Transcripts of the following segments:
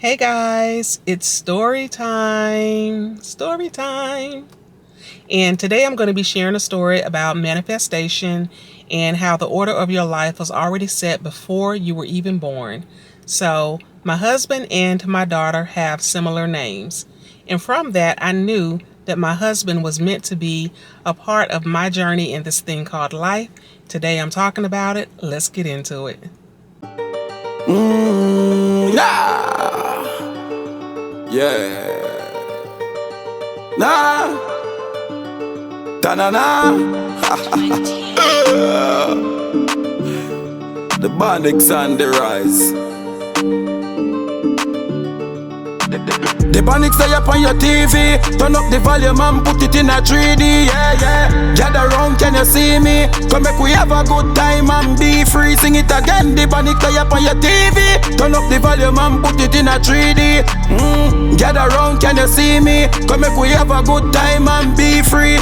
Hey guys, it's story time. Story time. And today I'm going to be sharing a story about manifestation and how the order of your life was already set before you were even born. So, my husband and my daughter have similar names. And from that, I knew that my husband was meant to be a part of my journey in this thing called life. Today I'm talking about it. Let's get into it. Nah, yeah, nah, da na na. The Bonix on the rise. The Bonix stay up on your TV. Turn up the volume and put it in a 3D. Yeah, yeah. Gather round, can you see me? Come make we have a good time and be free. Sing it again. The Bonix stay up on your TV. Turn up the volume and put it in a 3D. Gather round, can you see me? Come make we have a good time and be free.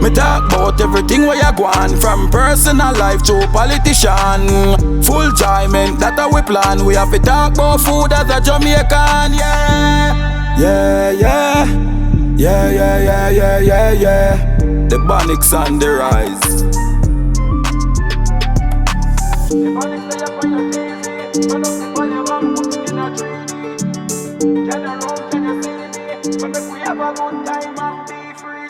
Me talk about everything where you gone, from personal life to politician. Full enjoyment, that we plan. We have to talk about food as a Jamaican, yeah. Yeah, yeah, yeah, yeah, yeah, yeah, yeah, yeah. The Bonix on the rise. The Bonix stay up on your TV. Turn up the volume and put it in a 3D. Get around, can you see me? But if we have a good time and be free.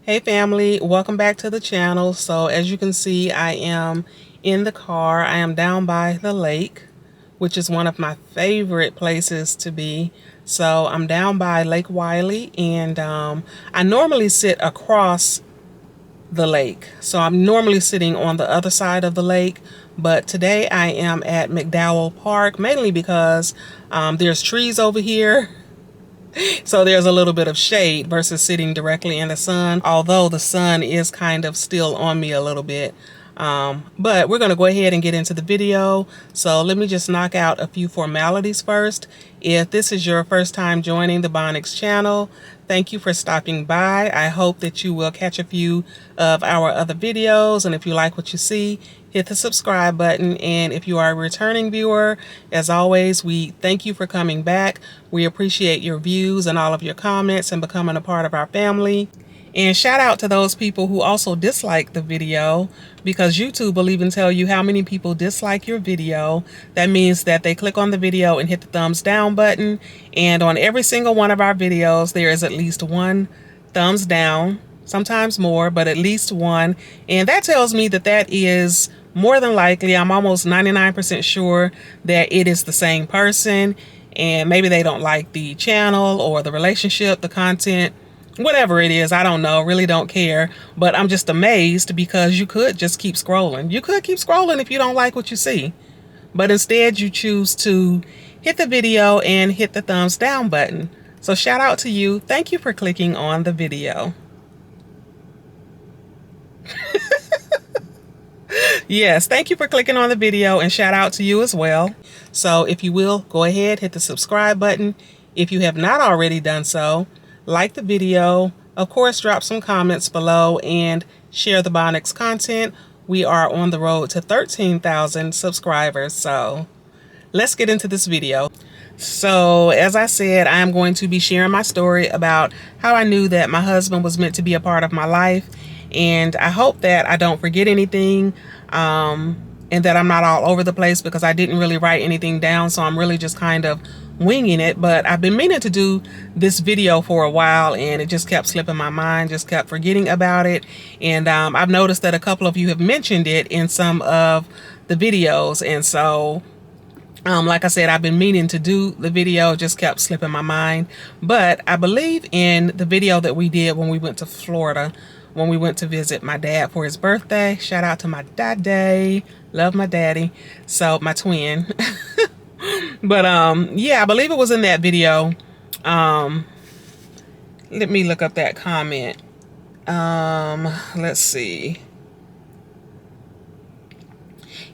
Hey family, welcome back to the channel. So as you can see, I am in the car. I am down by the lake, which is one of my favorite places to be. So I'm down by Lake Wylie, and I normally sit across the lake. So I'm normally sitting on the other side of the lake, but today I am at McDowell Park, mainly because there's trees over here. So there's a little bit of shade versus sitting directly in the sun, although the sun is kind of still on me a little bit. But we're going to go ahead and get into the video. So let me just knock out a few formalities first. If this is your first time joining the Bonix channel, thank you for stopping by. I hope that you will catch a few of our other videos. And if you like what you see, hit the subscribe button. And if you are a returning viewer, as always, we thank you for coming back. We appreciate your views and all of your comments and becoming a part of our family. And shout out to those people who also dislike the video, because YouTube will even tell you how many people dislike your video. That means that they click on the video and hit the thumbs down button. And on every single one of our videos, there is at least one thumbs down, sometimes more, but at least one. And that tells me that that is more than likely, I'm almost 99% sure that it is the same person. And maybe they don't like the channel or the relationship, the content, whatever it is. I don't know, really don't care. But I'm just amazed, because you could just keep scrolling. You could keep scrolling if you don't like what you see. But instead you choose to hit the video and hit the thumbs down button. So shout out to you. Thank you for clicking on the video. Yes, thank you for clicking on the video, and shout out to you as well. So if you will, go ahead, hit the subscribe button. If you have not already done so, like the video, of course, drop some comments below and share the Bonix content. We are on the road to 13,000 subscribers. So let's get into this video. So as I said, I'm going to be sharing my story about how I knew that my husband was meant to be a part of my life. And I hope that I don't forget anything, and that I'm not all over the place, because I didn't really write anything down. So I'm really just kind of winging it. But I've been meaning to do this video for a while, and it just kept slipping my mind, just kept forgetting about it. And I've noticed that a couple of you have mentioned it in some of the videos. And so like I said, I've been meaning to do the video, just kept slipping my mind. But I believe in the video that we did when we went to Florida, when we went to visit my dad for his birthday. Shout out to my daddy. Love my daddy. So my twin. But yeah, I believe it was in that video. Let me look up that comment. Let's see.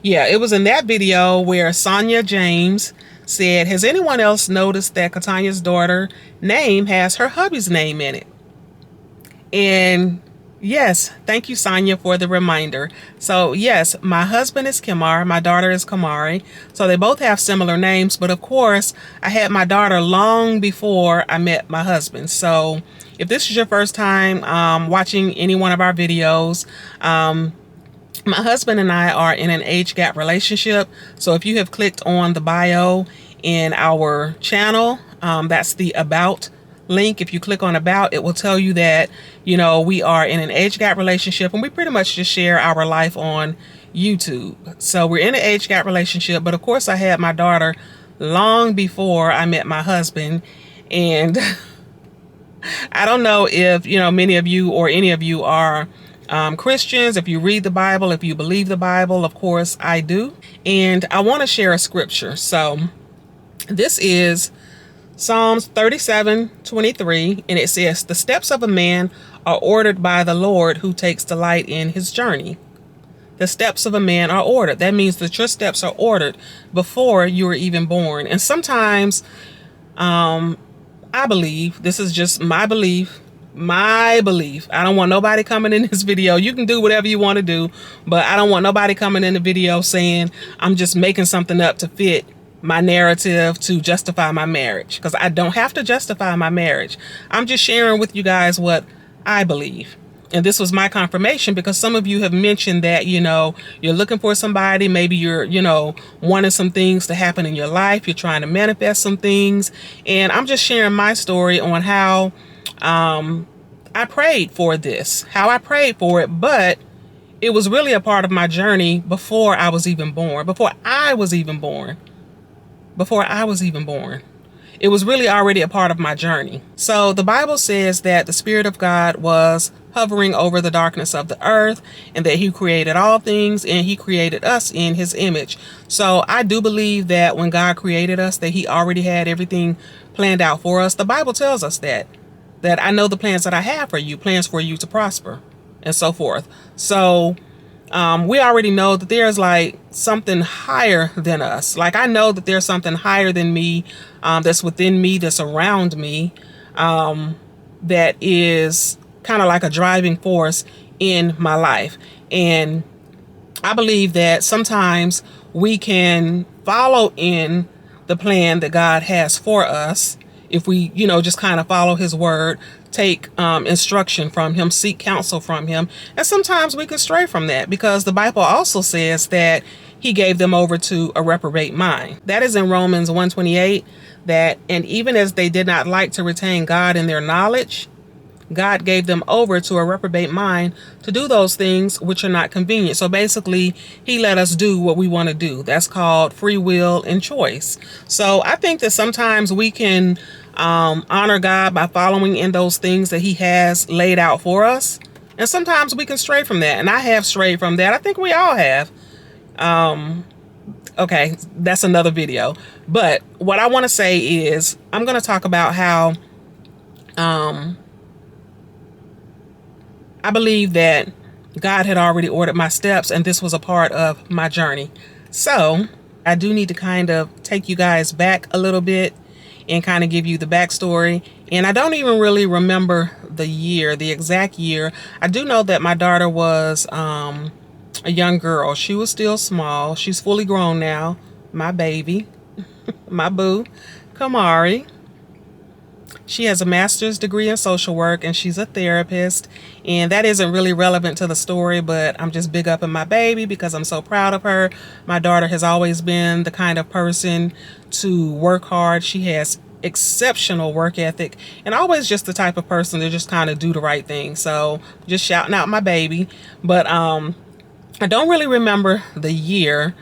Yeah, it was in that video where Sonia James said, has anyone else noticed that Katanya's daughter name has her hubby's name in it? And Yes, thank you, Sonia, for the reminder. So, yes, my husband is Kimar, my daughter is Kamari. So, they both have similar names, but of course, I had my daughter long before I met my husband. So, if this is your first time watching any one of our videos, my husband and I are in an age gap relationship. So, if you have clicked on the bio in our channel, that's the About link. If you click on About, it will tell you that, we are in an age gap relationship, and we pretty much just share our life on YouTube. So we're in an age gap relationship, but of course I had my daughter long before I met my husband. And I don't know if, many of you or any of you are Christians, if you read the Bible, if you believe the Bible. Of course I do. And I want to share a scripture. So this is Psalms 37:23, and it says, "The steps of a man are ordered by the Lord who takes delight in his journey." The steps of a man are ordered. That means that your steps are ordered before you were even born. And sometimes, I believe, this is just my belief. I don't want nobody coming in this video. You can do whatever you want to do, but I don't want nobody coming in the video saying I'm just making something up to fit my narrative to justify my marriage, because I don't have to justify my marriage. I'm just sharing with you guys what I believe. And this was my confirmation, because some of you have mentioned that, you're looking for somebody. Maybe you're, wanting some things to happen in your life. You're trying to manifest some things. And I'm just sharing my story on how I prayed for this, how I prayed for it. But it was really a part of my journey before I was even born, before I was even born. It was really already a part of my journey. So the Bible says that the Spirit of God was hovering over the darkness of the earth, and that he created all things, and he created us in his image. So I do believe that when God created us, that he already had everything planned out for us. The Bible tells us that I know the plans that I have for you, plans for you to prosper, and so forth. So we already know that there's like something higher than us. Like, I know that there's something higher than me, that's within me, that's around me, that is kind of like a driving force in my life. And I believe that sometimes we can follow in the plan that God has for us if we, just kind of follow his word, take instruction from him, seek counsel from him. And sometimes we can stray from that, because the Bible also says that he gave them over to a reprobate mind. That is in Romans 1:28, that, and even as they did not like to retain God in their knowledge, God gave them over to a reprobate mind to do those things which are not convenient. So basically, he let us do what we want to do. That's called free will and choice. So I think that sometimes we can honor God by following in those things that he has laid out for us. And sometimes we can stray from that. And I have strayed from that. I think we all have. Okay, that's another video. But what I want to say is, I'm going to talk about how I believe that God had already ordered my steps, and this was a part of my journey. So I do need to kind of take you guys back a little bit and kind of give you the backstory. And I don't even really remember the exact year. I do know that my daughter was a young girl. She was still small. She's fully grown now. My baby, my boo, Kamari. She has a master's degree in social work, and she's a therapist. And that isn't really relevant to the story, but I'm just big up in my baby because I'm so proud of her. My daughter has always been the kind of person to work hard. She has exceptional work ethic, and always just the type of person to just kind of do the right thing. So just shouting out my baby. But I don't really remember the year.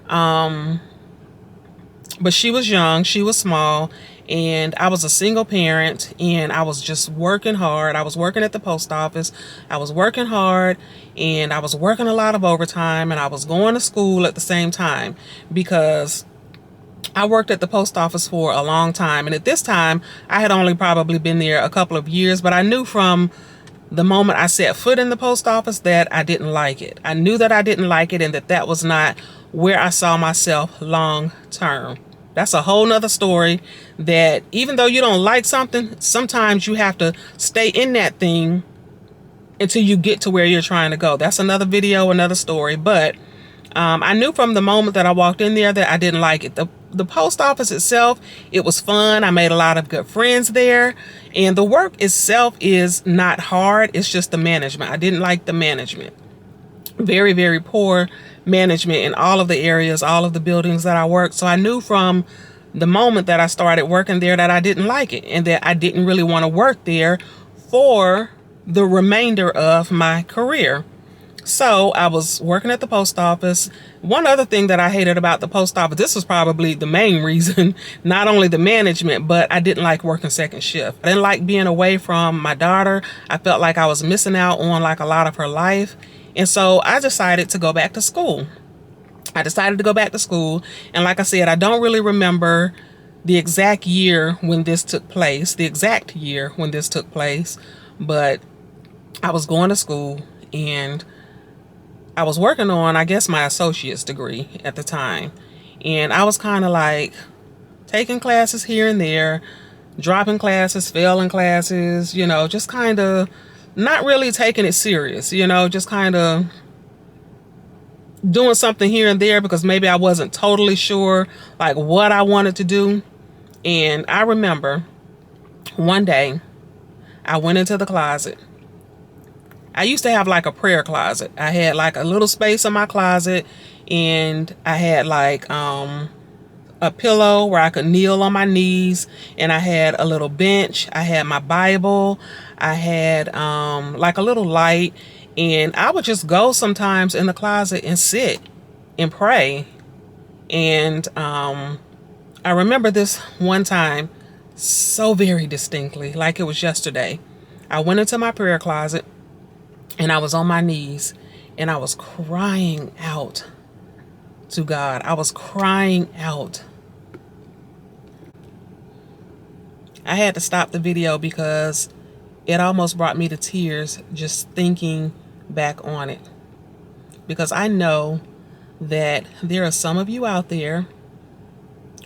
But she was young, she was small, and I was a single parent, and I was just working hard. I was working at the post office. I was working hard, and I was working a lot of overtime, and I was going to school at the same time, because I worked at the post office for a long time. And at this time, I had only probably been there a couple of years, but I knew from the moment I set foot in the post office that I didn't like it. I knew that I didn't like it, and that was not where I saw myself long term. That's a whole nother story, that even though you don't like something, sometimes you have to stay in that thing until you get to where you're trying to go. That's another video, another story. But I knew from the moment that I walked in there that I didn't like it. The post office itself, it was fun. I made a lot of good friends there. And the work itself is not hard. It's just the management. I didn't like the management. Very, very poor management in all of the areas, all of the buildings that I worked. So I knew from the moment that I started working there that I didn't like it and that I didn't really want to work there for the remainder of my career. So I was working at the post office. One other thing that I hated about the post office, this was probably the main reason, not only the management, but I didn't like working second shift. I didn't like being away from my daughter. I felt like I was missing out on like a lot of her life. And so I decided to go back to school. And like I said, I don't really remember the exact year when this took place, but I was going to school and I was working on, I guess, my associate's degree at the time. And I was kind of like taking classes here and there, dropping classes, failing classes, you know, just kind of not really taking it serious, you know, just kind of doing something here and there because maybe I wasn't totally sure like what I wanted to do. And I remember one day I went into the closet. I used to have like a prayer closet. I had like a little space in my closet and I had like a pillow where I could kneel on my knees, and I had a little bench. I had my Bible. I had like a little light, and I would just go sometimes in the closet and sit and pray. And I remember this one time so very distinctly, like it was yesterday. I went into my prayer closet and I was on my knees and I was crying out to God. I was crying out. I had to stop the video because it almost brought me to tears just thinking back on it. Because I know that there are some of you out there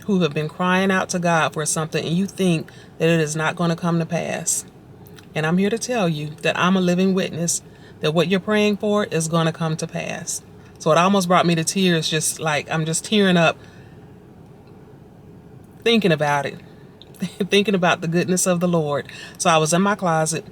who have been crying out to God for something and you think that it is not going to come to pass. And I'm here to tell you that I'm a living witness that what you're praying for is going to come to pass. So it almost brought me to tears, just like I'm just tearing up thinking about it, thinking about the goodness of the Lord. So I was in my closet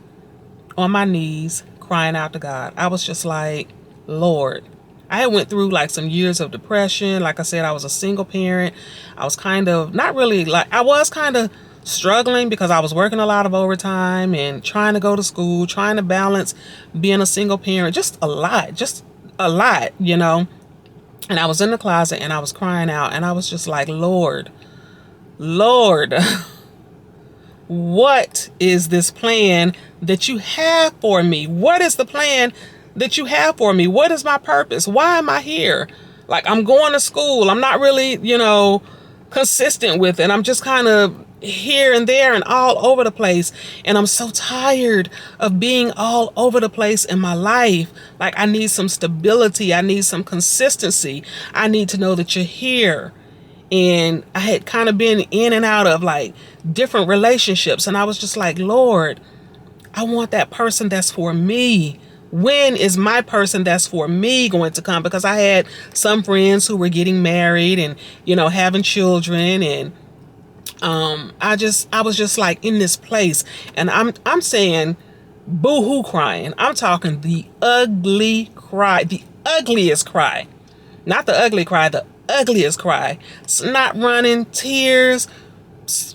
on my knees crying out to God. I was just like, Lord. I had went through like some years of depression. Like I said, I was a single parent. I was kind of not really like, I was kind of struggling because I was working a lot of overtime and trying to go to school, trying to balance being a single parent, just a lot, you know. And I was in the closet and I was crying out and I was just like, Lord, what is this plan that you have for me? What is the plan that you have for me? What is my purpose? Why am I here? Like, I'm going to school. I'm not really, you know, consistent with it. I'm just kind of here and there and all over the place. And I'm so tired of being all over the place in my life. Like, I need some stability. I need some consistency. I need to know that you're here. And I had kind of been in and out of like different relationships. And I was just like, Lord, I want that person that's for me. When is my person that's for me going to come? Because I had some friends who were getting married and, you know, having children. And I was just like in this place. And I'm saying boo-hoo crying. I'm talking the ugly cry, the ugliest cry. Not the ugly cry, the ugliest cry. Snot running, tears,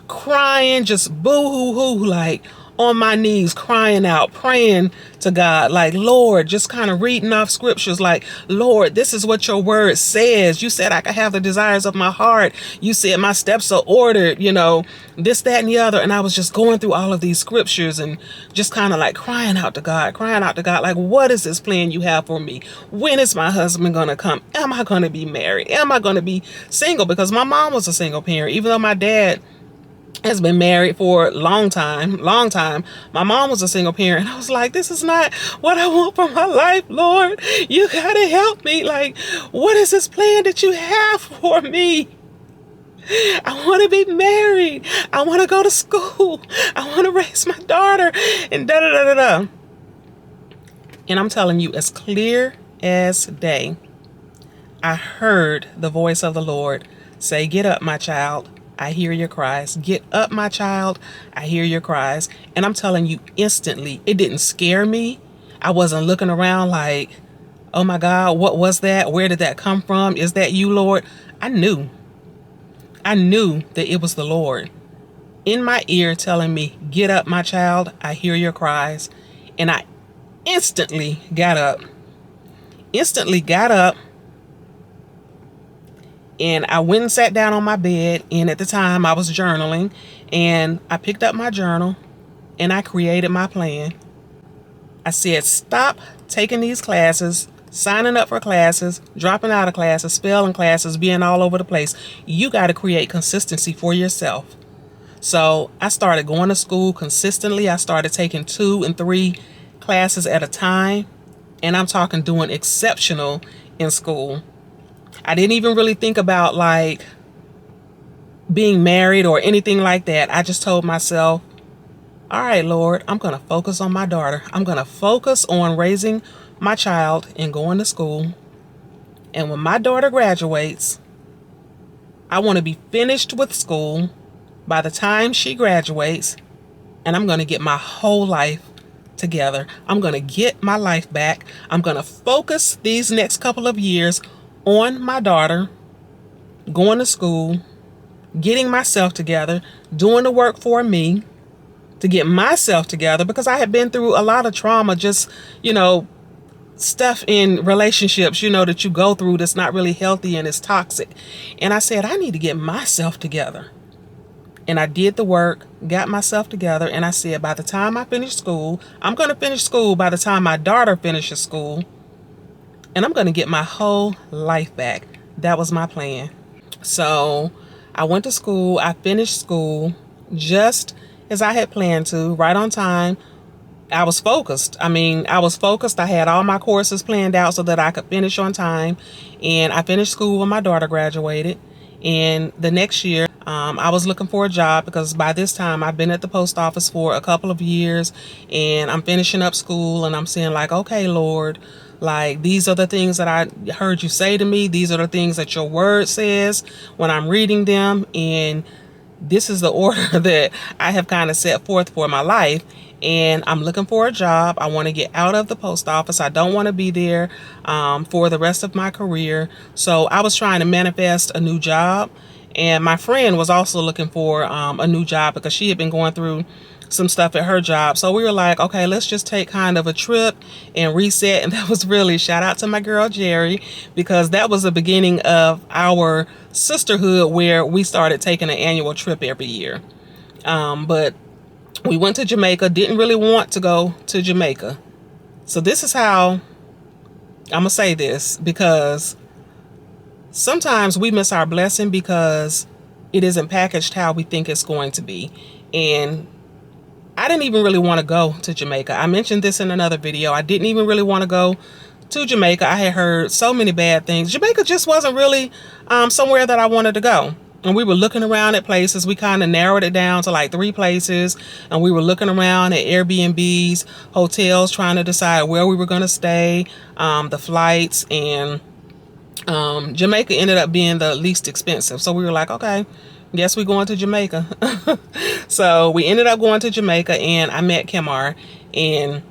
crying, just boo-hoo-hoo, like on my knees, crying out, praying to God, like, Lord, just kind of reading off scriptures, like, Lord, this is what your word says. You said I could have the desires of my heart. You said my steps are ordered, you know, this, that, and the other. And I was just going through all of these scriptures and just kind of like crying out to God, like, what is this plan you have for me? When is my husband going to come? Am I going to be married? Am I going to be single? Because my mom was a single parent, even though my dad has been married for a long time. My mom was a single parent. And I was like, this is not what I want for my life, Lord. You gotta help me. Like, what is this plan that you have for me? I want to be married. I want to go to school. I want to raise my daughter and da-da-da-da-da. And I'm telling you, as clear as day, I heard the voice of the Lord say, "Get up, my child. I hear your cries. Get up, my child. I hear your cries." And I'm telling you, instantly, it didn't scare me. I wasn't looking around like, oh my God, what was that? Where did that come from? Is that you, Lord? I knew that it was the Lord in my ear telling me, "Get up, my child. I hear your cries." And I instantly got up. And I went and sat down on my bed. And at the time I was journaling, and I picked up my journal and I created my plan. I said, stop taking these classes, signing up for classes, dropping out of classes, spelling classes, being all over the place. You got to create consistency for yourself. So I started going to school consistently. I started taking 2 and 3 classes at a time. And I'm talking doing exceptional in school. I didn't even really think about like being married or anything like that. I just told myself, all right, Lord, I'm going to focus on my daughter. I'm going to focus on raising my child and going to school. And when my daughter graduates, I want to be finished with school by the time she graduates, and I'm going to get my whole life together. I'm going to get my life back. I'm going to focus these next couple of years on my daughter, going to school, getting myself together, doing the work for me to get myself together, because I had been through a lot of trauma, just, stuff in relationships, that you go through that's not really healthy and is toxic. And I said, I need to get myself together. And I did the work, got myself together. And I said, by the time I finish school, I'm going to finish school by the time my daughter finishes school. And I'm going to get my whole life back. That was my plan. So I went to school. I finished school just as I had planned to, right on time. I was focused. I had all my courses planned out so that I could finish on time. And I finished school when my daughter graduated. And the next year, I was looking for a job, because by this time I've been at the post office for a couple of years, and I'm finishing up school, and I'm saying like, okay, Lord, like these are the things that I heard you say to me. These are the things that your word says when I'm reading them. And this is the order that I have kind of set forth for my life. And I'm looking for a job. I want to get out of the post office. I don't want to be there for the rest of my career. So I was trying to manifest a new job. And my friend was also looking for a new job, because she had been going through some stuff at her job. So we were like, okay, let's just take kind of a trip and reset. And that was really, shout out to my girl Jerry, because that was the beginning of our sisterhood, where we started taking an annual trip every year. But we went to Jamaica. Didn't really want to go to Jamaica. So this is how I'm gonna say this, because sometimes we miss our blessing because it isn't packaged how we think it's going to be. And I didn't even really want to go to Jamaica. I mentioned this in another video. I didn't even really want to go to Jamaica. I had heard so many bad things. Jamaica just wasn't really somewhere that I wanted to go. And we were looking around at places. We kind of narrowed it down to like 3 places. And we were looking around at Airbnbs, hotels, trying to decide where we were going to stay, the flights. And Jamaica ended up being the least expensive. So we were like, okay, guess we're going to Jamaica. So we ended up going to Jamaica, and I met Kimar. And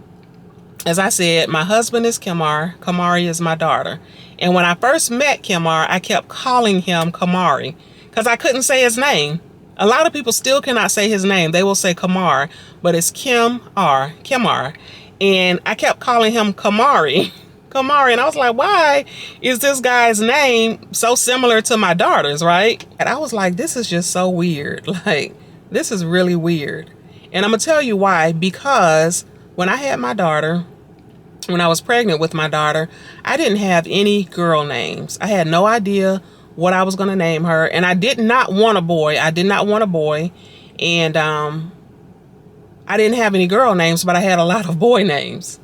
as I said, my husband is Kimar. Kamari is my daughter. And when I first met Kimar, I kept calling him Kamari because I couldn't say his name. A lot of people still cannot say his name. They will say Kamar, but it's Kimar. And I kept calling him Kamari. Kamari. And I was like, why is this guy's name so similar to my daughter's, right? And I was like, this is just so weird. Like, this is really weird. And I'm going to tell you why. Because when I had my daughter, when I was pregnant with my daughter, I didn't have any girl names. I had no idea what I was going to name her. And I did not want a boy. I did not want a boy. And I didn't have any girl names, but I had a lot of boy names.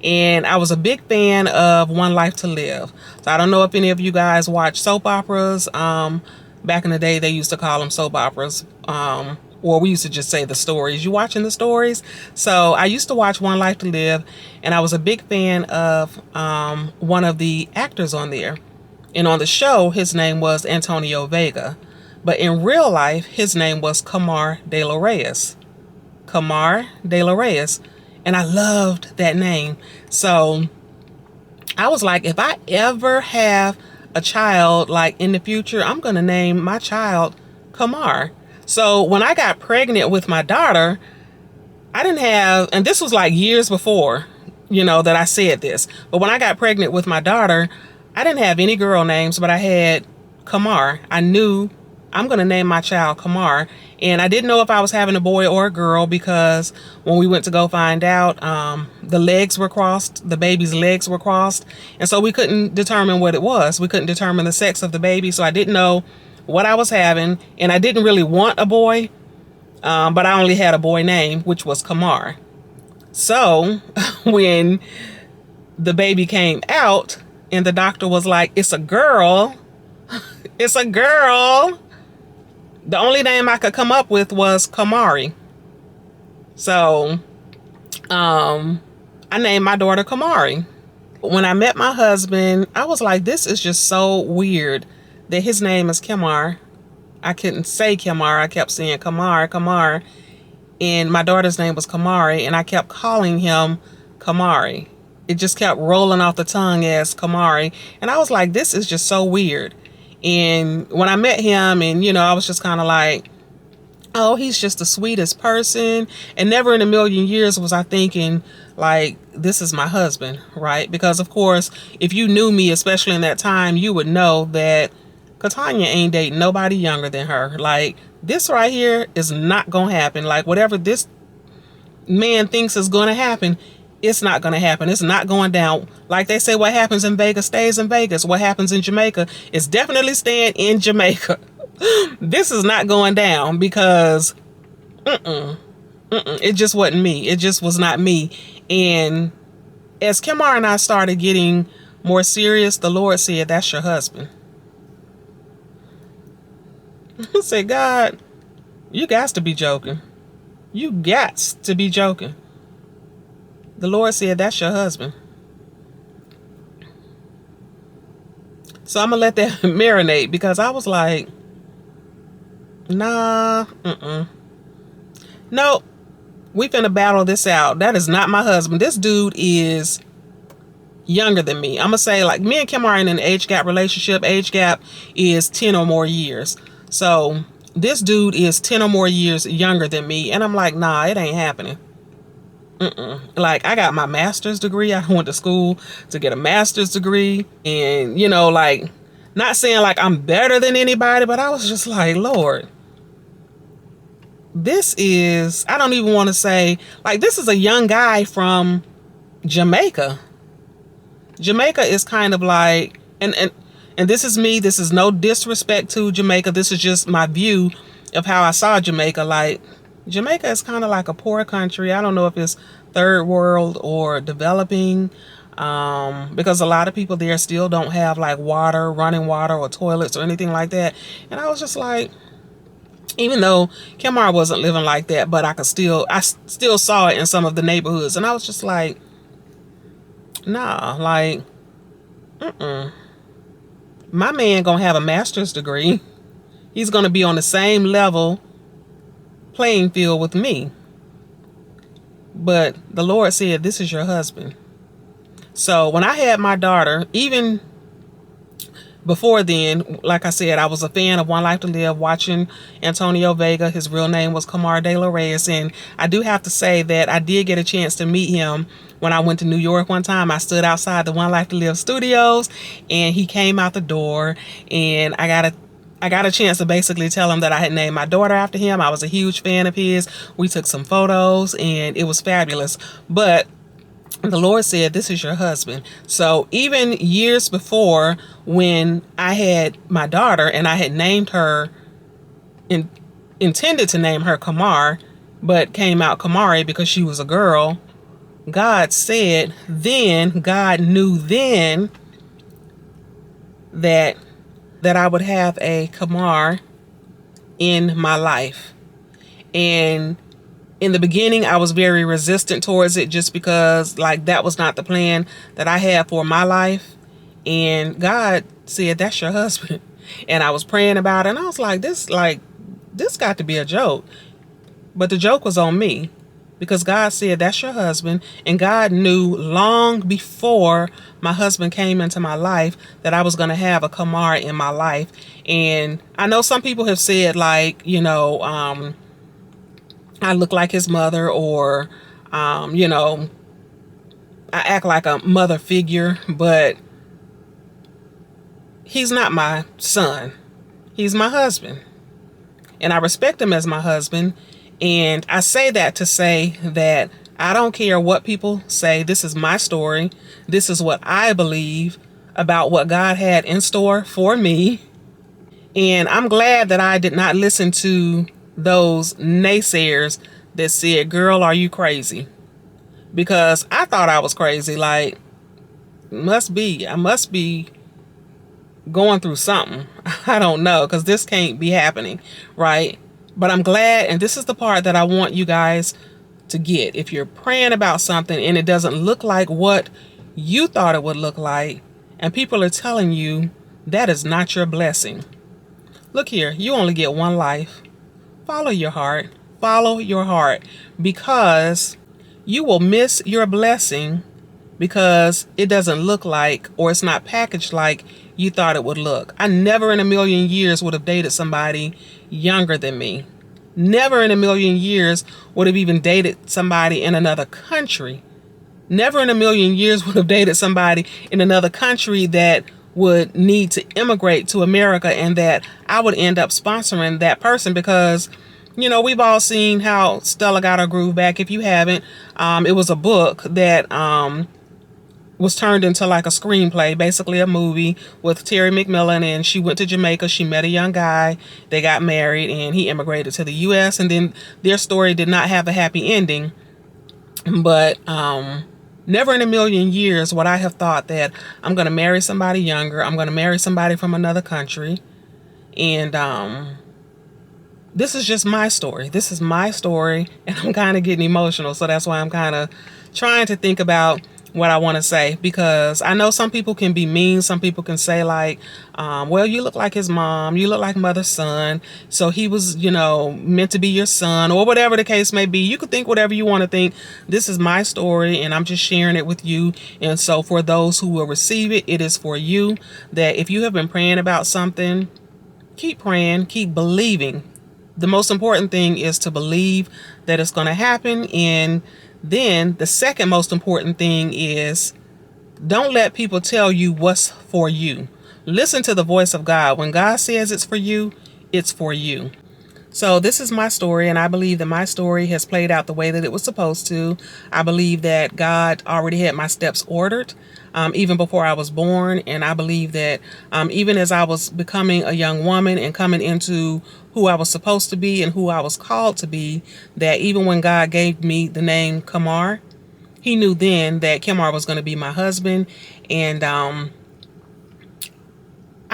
And I was a big fan of One Life to Live. So I don't know if any of you guys watch soap operas. Back in the day, they used to call them soap operas. Or we used to just say the stories. You watching the stories? So I used to watch One Life to Live, and I was a big fan of one of the actors on there. And on the show, his name was Antonio Vega. But in real life, his name was Kamar De La Reyes. Kamar De La Reyes. And I loved that name. So I was like, if I ever have a child, like in the future, I'm going to name my child Kamar. So when I got pregnant with my daughter, I didn't have, and this was like years before, that I said this. But when I got pregnant with my daughter, I didn't have any girl names, but I had Kamar. I knew I'm going to name my child Kamar. And I didn't know if I was having a boy or a girl because when we went to go find out, the legs were crossed, the baby's legs were crossed. And so we couldn't determine what it was. We couldn't determine the sex of the baby. So I didn't know what I was having. And I didn't really want a boy, but I only had a boy name, which was Kamar. So when the baby came out and the doctor was like, it's a girl, it's a girl. The only name I could come up with was Kamari. So, I named my daughter Kamari. When I met my husband, I was like, this is just so weird that his name is Kamar. I couldn't say Kamar. I kept saying Kamar, Kamar. And my daughter's name was Kamari, and I kept calling him Kamari. It just kept rolling off the tongue as Kamari. And I was like, this is just so weird. And when I met him, and I was just kind of like, oh, he's just the sweetest person. And never in a million years was I thinking like, this is my husband, right? Because of course, if you knew me, especially in that time, you would know that Katanya ain't dating nobody younger than her. Like, this right here is not gonna happen. Like, whatever this man thinks is gonna happen, it's not going to happen. It's not going down. Like they say, what happens in Vegas stays in Vegas. What happens in Jamaica is definitely staying in Jamaica. This is not going down because it just wasn't me. It just was not me. And as Kamar and I started getting more serious, the Lord said, that's your husband. I said, God, you got to be joking. You got to be joking. The Lord said, that's your husband. So I'm going to let that marinate because I was like, nah, nope. We finna battle this out. That is not my husband. This dude is younger than me. I'm going to say, like, me and Kim are in an age gap relationship. Age gap is 10 or more years. So this dude is 10 or more years younger than me. And I'm like, nah, it ain't happening. Like, I got my master's degree. I went to school to get a master's degree. And, like, not saying like I'm better than anybody, but I was just like, Lord, this is, I don't even want to say, like, this is a young guy from Jamaica. Jamaica is kind of like, and this is me. This is no disrespect to Jamaica. This is just my view of how I saw Jamaica. Like, Jamaica is kind of like a poor country. I don't know if it's third world or developing, because a lot of people there still don't have like water, running water or toilets or anything like that. And I was just like, even though Kamar wasn't living like that, but I still saw it in some of the neighborhoods. And I was just like, nah, like, my man gonna have a master's degree. He's gonna be on the same level playing field with me. But the Lord said, this is your husband. So when I had my daughter, even before then, like I said, I was a fan of One Life to Live, watching Antonio Vega. His real name was Kamar De La Reyes. And I do have to say that I did get a chance to meet him when I went to New York one time. I stood outside the One Life to Live studios and he came out the door, and I got a chance to basically tell him that I had named my daughter after him. I was a huge fan of his. We took some photos and it was fabulous. But the Lord said, this is your husband. So even years before, when I had my daughter and I had named her, intended to name her Kamar, but came out Kamari because she was a girl, God said then, God knew then that I would have a Kamar in my life. And in the beginning, I was very resistant towards it just because like that was not the plan that I had for my life. And God said, that's your husband. And I was praying about it, and I was like, this got to be a joke. But the joke was on me, because God said, that's your husband. And God knew long before my husband came into my life that I was going to have a Kamar in my life. And I know some people have said, like, I look like his mother, or, I act like a mother figure, but he's not my son. He's my husband. And I respect him as my husband. And I say that to say that I don't care what people say. This is my story. This is what I believe about what God had in store for me. And I'm glad that I did not listen to those naysayers that said, girl, are you crazy? Because I thought I was crazy. Like, I must be going through something. I don't know, because this can't be happening, right? But I'm glad, and this is the part that I want you guys to get. If you're praying about something and it doesn't look like what you thought it would look like, and people are telling you that is not your blessing. Look here, you only get one life. Follow your heart. Follow your heart, because you will miss your blessing because it doesn't look like, or it's not packaged like you thought it would look. I never in a million years would have dated somebody younger than me. Never in a million years would have even dated somebody in another country. Never in a million years would have dated somebody in another country that would need to immigrate to America, and that I would end up sponsoring that person, because we've all seen how Stella got her groove back. If you haven't, it was a book that was turned into like a screenplay, basically a movie with Terry McMillan, and she went to Jamaica. She met a young guy. They got married, and he immigrated to the U.S. And then their story did not have a happy ending. But never in a million years would I have thought that I'm going to marry somebody younger. I'm going to marry somebody from another country. And this is just my story. This is my story, and I'm kind of getting emotional. So that's why I'm kind of trying to think about what I want to say, because I know some people can be mean. Some people can say like, well, you look like his mom. You look like mother's son. So he was, meant to be your son, or whatever the case may be. You could think whatever you want to think. This is my story, and I'm just sharing it with you. And so for those who will receive it, it is for you. That if you have been praying about something, keep praying, keep believing. The most important thing is to believe that it's going to happen. And then the second most important thing is, don't let people tell you what's for you. Listen to the voice of God. When God says it's for you, it's for you. So this is my story, and I believe that my story has played out the way that it was supposed to. I believe that God already had my steps ordered, even before I was born. And I believe that even as I was becoming a young woman and coming into who I was supposed to be and who I was called to be, that even when God gave me the name Kamar, he knew then that Kamar was going to be my husband. And I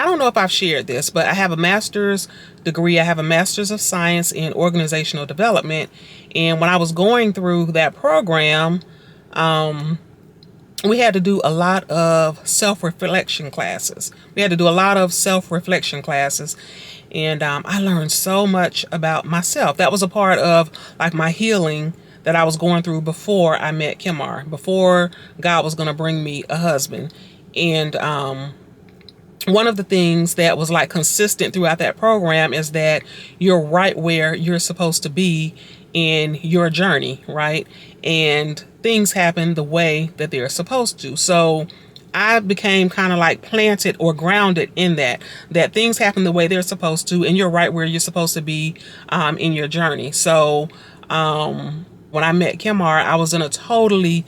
don't know if I've shared this, but I have a master's degree. I have a master's of science in organizational development. And when I was going through that program, we had to do a lot of self-reflection classes. And I learned so much about myself. That was a part of like my healing that I was going through before I met Kamar, before God was going to bring me a husband. And one of the things that was like consistent throughout that program is that you're right where you're supposed to be in your journey, right? And things happen the way that they're supposed to. So I became kind of like planted or grounded in that things happen the way they're supposed to, and you're right where you're supposed to be in your journey. So when I met Kamar, I was in a totally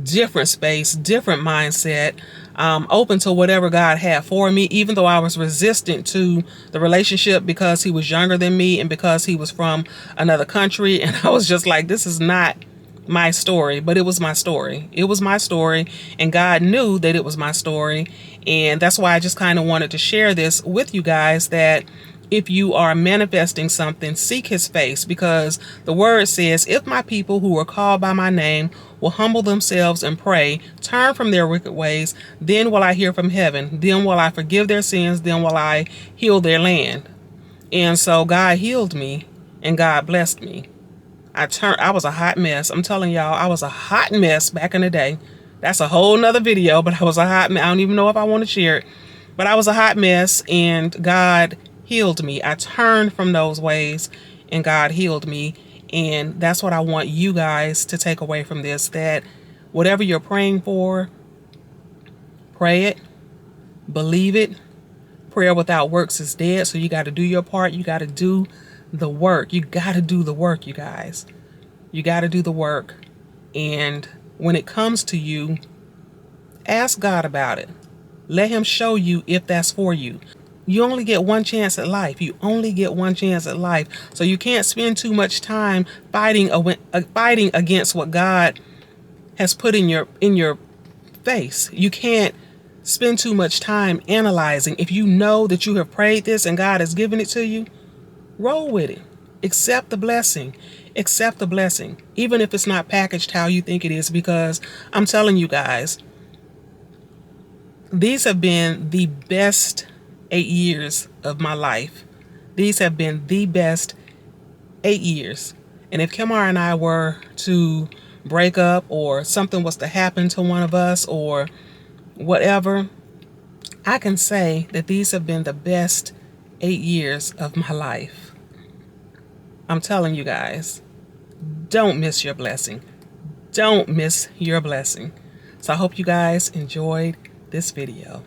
different space, different mindset, open to whatever God had for me, even though I was resistant to the relationship because he was younger than me and because he was from another country. And I was just like, this is not my story, but it was my story. It was my story, and God knew that it was my story. And that's why I just kind of wanted to share this with you guys, that if you are manifesting something, seek his face, because the word says, if my people who are called by my name will humble themselves and pray, turn from their wicked ways, then will I hear from heaven, then will I forgive their sins, then will I heal their land. And so God healed me and God blessed me. I was a hot mess. I'm telling y'all, I was a hot mess back in the day. That's a whole nother video, but I was a hot mess. I don't even know if I want to share it, but I was a hot mess and God healed me. I turned from those ways and God healed me. And that's what I want you guys to take away from this, that whatever you're praying for, pray it, believe it. Prayer without works is dead. So you got to do your part. You got to do the work. You got to do the work, you guys. You got to do the work. And when it comes to you, ask God about it. Let him show you if that's for you. You only get one chance at life. You only get one chance at life. So you can't spend too much time fighting against what God has put in your face. You can't spend too much time analyzing. If you know that you have prayed this and God has given it to you, roll with it. Accept the blessing. Accept the blessing. Even if it's not packaged how you think it is, because I'm telling you guys, these have been the best 8 years of my life. These have been the best 8 years. And if Kimar and I were to break up, or something was to happen to one of us, or whatever, I can say that these have been the best 8 years of my life. I'm telling you guys, don't miss your blessing. Don't miss your blessing. So I hope you guys enjoyed this video.